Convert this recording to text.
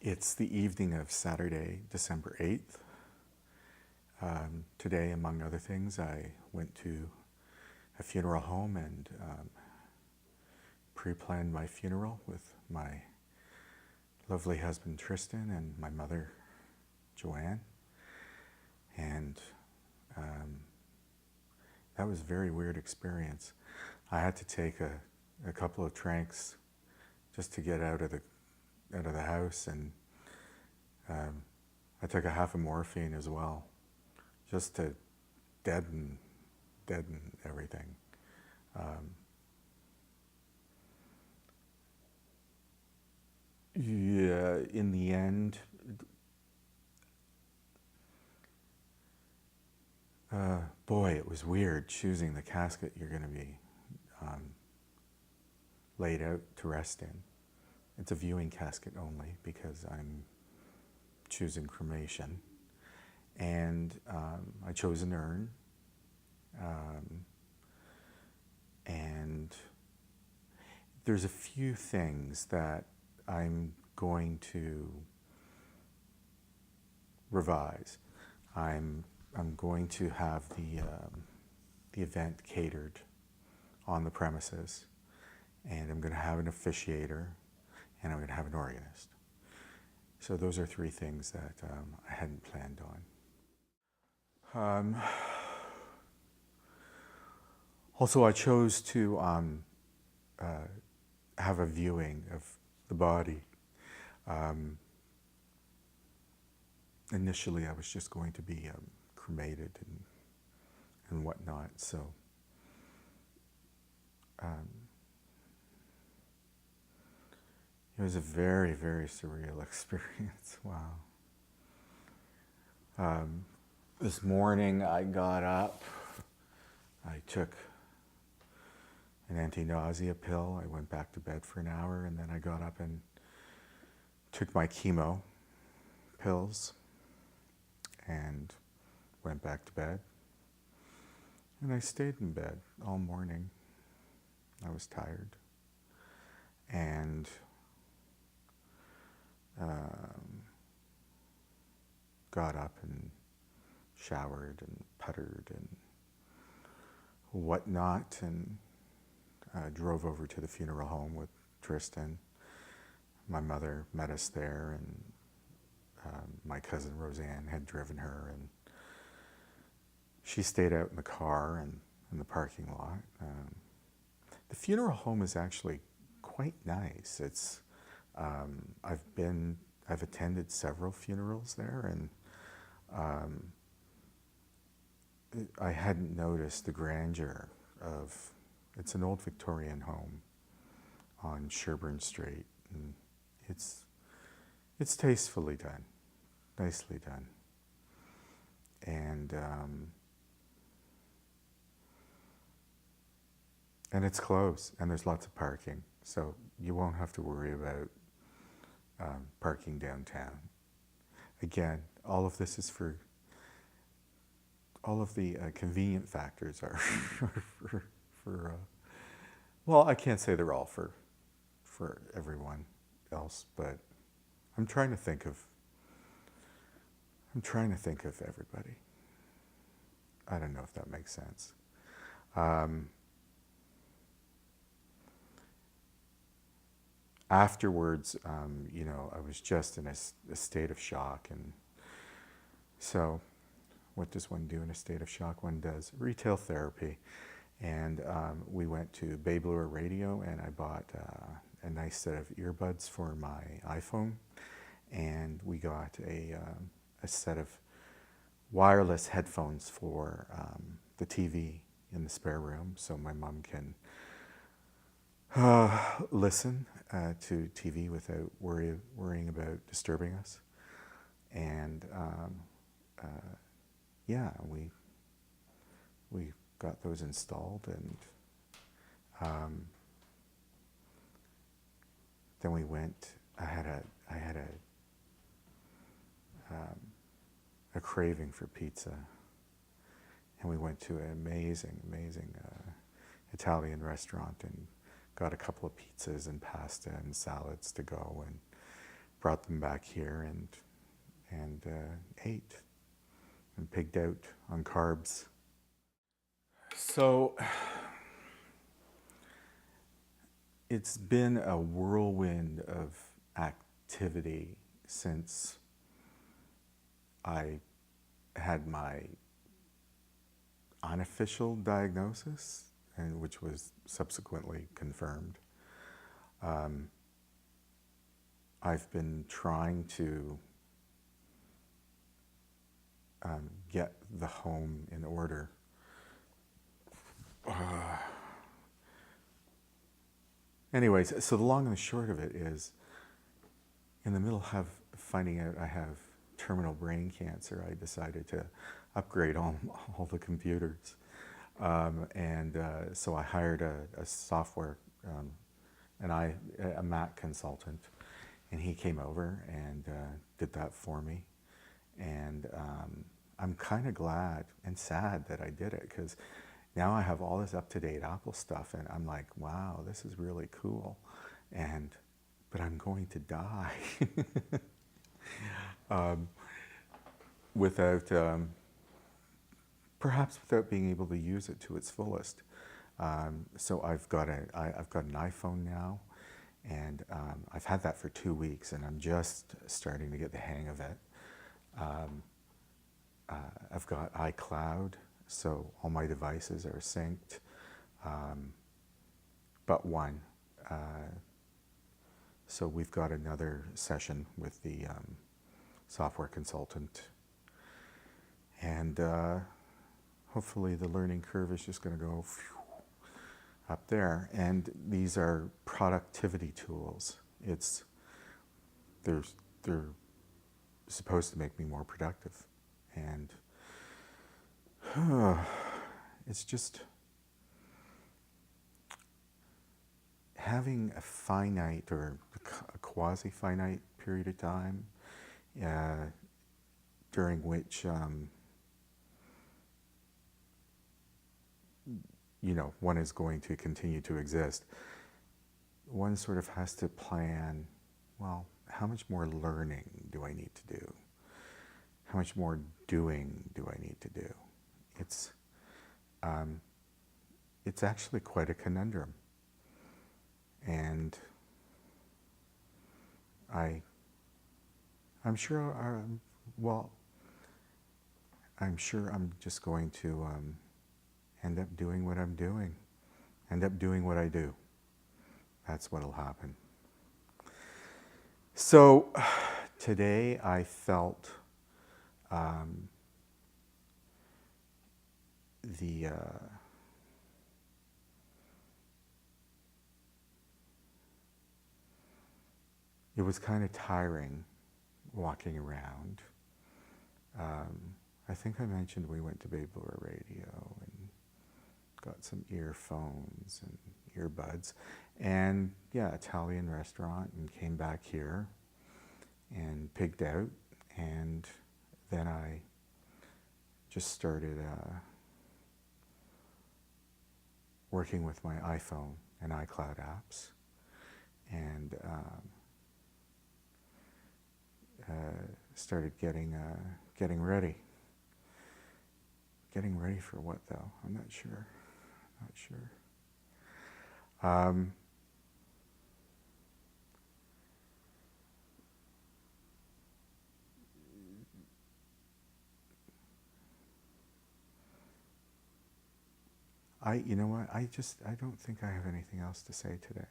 It's the evening of Saturday, December 8th. Today, among other things, I went to a funeral home and pre-planned my funeral with my lovely husband Tristan and my mother Joanne. And that was a very weird experience. I had to take a couple of tranks just to get out of the house, and I took a half of morphine as well, just to deaden everything. Yeah, in the end, boy, it was weird choosing the casket you're going to be laid out to rest in. It's a viewing casket only because I'm choosing cremation. And I chose an urn. And there's a few things that I'm going to revise. I'm going to have the event catered on the premises, and I'm going to have an officiator, and I'm going to have an organist. So those are three things that I hadn't planned on. Also, I chose to have a viewing of the body. Initially, I was just going to be cremated and whatnot. So it was a very, very surreal experience. Wow. This morning I got up, I took an anti-nausea pill, I went back to bed for an hour, and then I got up and took my chemo pills and went back to bed. And I stayed in bed all morning. I was tired. And got up and showered and puttered and whatnot, and drove over to the funeral home with Tristan. My mother met us there, and my cousin Roseanne had driven her, and she stayed out in the car and in the parking lot. The funeral home is actually quite nice. It's I've attended several funerals there, and I hadn't noticed the grandeur of. It's an old Victorian home on Sherburne Street, and it's tastefully done, nicely done, and it's close, and there's lots of parking, so you won't have to worry about parking downtown. Again, all of this is for, all of the convenient factors are for well, I can't say they're all for everyone else, but I'm trying to think of everybody. I don't know if that makes sense. Afterwards, I was just in a state of shock, and so what does one do in a state of shock? One does retail therapy, and we went to Bay Blue Radio, and I bought a nice set of earbuds for my iPhone, and we got a set of wireless headphones for the TV in the spare room, so my mom can listen to TV without worrying about disturbing us. And yeah, we got those installed, and then we went. I had a craving for pizza, and we went to an amazing Italian restaurant and got a couple of pizzas and pasta and salads to go, and brought them back here and ate and pigged out on carbs. So it's been a whirlwind of activity since I had my unofficial diagnosis, and which was subsequently confirmed. I've been trying to get the home in order. Anyways, so the long and the short of it is, in the middle of finding out I have terminal brain cancer, I decided to upgrade all the computers. So I hired a software, a Mac consultant, and he came over and did that for me. And I'm kind of glad and sad that I did it, because now I have all this up-to-date Apple stuff, and I'm like, wow, this is really cool. But I'm going to die perhaps without being able to use it to its fullest. So I've got an iPhone now, and I've had that for 2 weeks, and I'm just starting to get the hang of it. I've got iCloud, so all my devices are synced, but one. So we've got another session with the software consultant, and hopefully the learning curve is just going to go up there. And these are productivity tools. They're supposed to make me more productive, and it's just having a finite or a quasi-finite period of time during which one is going to continue to exist. One sort of has to plan, well, how much more learning do I need to do? How much more doing do I need to do? It's actually quite a conundrum. And I'm sure I'm just going to end up doing what I'm doing, end up doing what I do. That's what'll happen. So today I felt it was kind of tiring walking around. I think I mentioned we went to Bay Bloor Radio and got some earphones and earbuds, and Italian restaurant, and came back here and pigged out, and then I just started working with my iPhone and iCloud apps, and started getting ready. Getting ready for what, though? I'm not sure. You know what? I don't think I have anything else to say today.